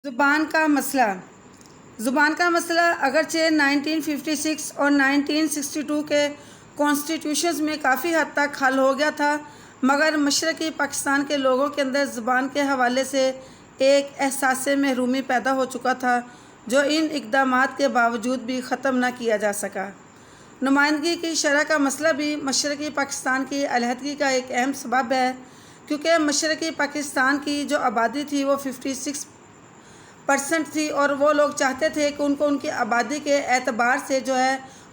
زبان کا مسئلہ اگرچہ 1956 اور 1962 کے کانسٹیٹیوشنز میں کافی حد تک حل ہو گیا تھا، مگر مشرقی پاکستان کے لوگوں کے اندر زبان کے حوالے سے ایک احساس محرومی پیدا ہو چکا تھا جو ان اقدامات کے باوجود بھی ختم نہ کیا جا سکا۔ نمائندگی کی شرح کا مسئلہ بھی مشرقی پاکستان کی علیحدگی کا ایک اہم سبب ہے، کیونکہ مشرقی پاکستان کی جو آبادی تھی وہ 56% تھی اور وہ لوگ چاہتے تھے کہ ان کو ان کی آبادی کے اعتبار سے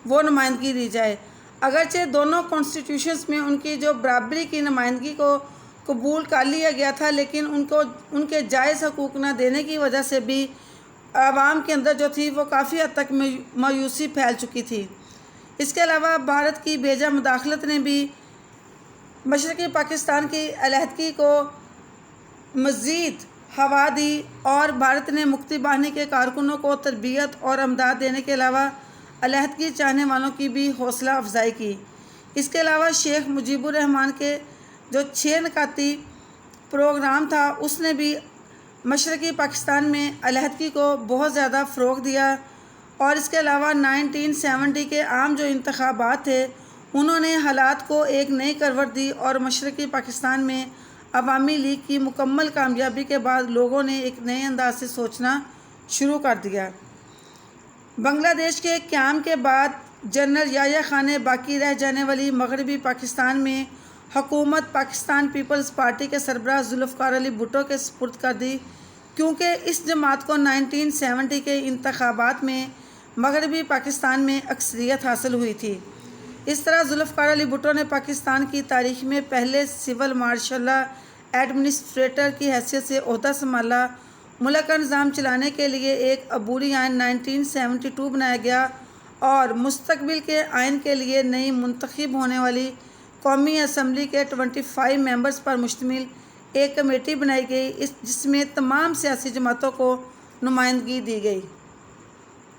وہ نمائندگی دی جائے۔ اگرچہ دونوں کانسٹیٹیوشنز میں ان کی جو برابری کی نمائندگی کو قبول کر لیا گیا تھا، لیکن ان کے جائز حقوق نہ دینے کی وجہ سے بھی عوام کے اندر جو تھی وہ کافی حد تک مایوسی پھیل چکی تھی۔ اس کے علاوہ بھارت کی بیجا مداخلت نے بھی مشرقی پاکستان کی علیحدگی کو مزید ہوا دی اور بھارت نے مکتی باہنی کے کارکنوں کو تربیت اور امداد دینے کے علاوہ علیحدگی چاہنے والوں کی بھی حوصلہ افزائی کی۔ اس کے علاوہ شیخ مجیب الرحمان کے جو 6 نکاتی پروگرام تھا اس نے بھی مشرقی پاکستان میں علیحدگی کو بہت زیادہ فروغ دیا، اور اس کے علاوہ 1970 کے عام جو انتخابات تھے انہوں نے حالات کو ایک نئی کروٹ دی اور مشرقی پاکستان میں عوامی لیگ کی مکمل کامیابی کے بعد لوگوں نے ایک نئے انداز سے سوچنا شروع کر دیا۔ بنگلہ دیش کے قیام کے بعد جنرل یحییٰ خان نے باقی رہ جانے والی مغربی پاکستان میں حکومت پاکستان پیپلز پارٹی کے سربراہ ذوالفقار علی بھٹو کے سپرد کر دی، کیونکہ اس جماعت کو 1970 کے انتخابات میں مغربی پاکستان میں اکثریت حاصل ہوئی تھی۔ اس طرح ذوالفقار علی بھٹو نے پاکستان کی تاریخ میں پہلے سول مارشل ایڈمنسٹریٹر کی حیثیت سے عہدہ سنبھالا۔ ملک کا نظام چلانے کے لیے ایک عبوری آئین 1972 بنایا گیا اور مستقبل کے آئین کے لیے نئی منتخب ہونے والی قومی اسمبلی کے 25 ممبرز پر مشتمل ایک کمیٹی بنائی گئی، جس میں تمام سیاسی جماعتوں کو نمائندگی دی گئی۔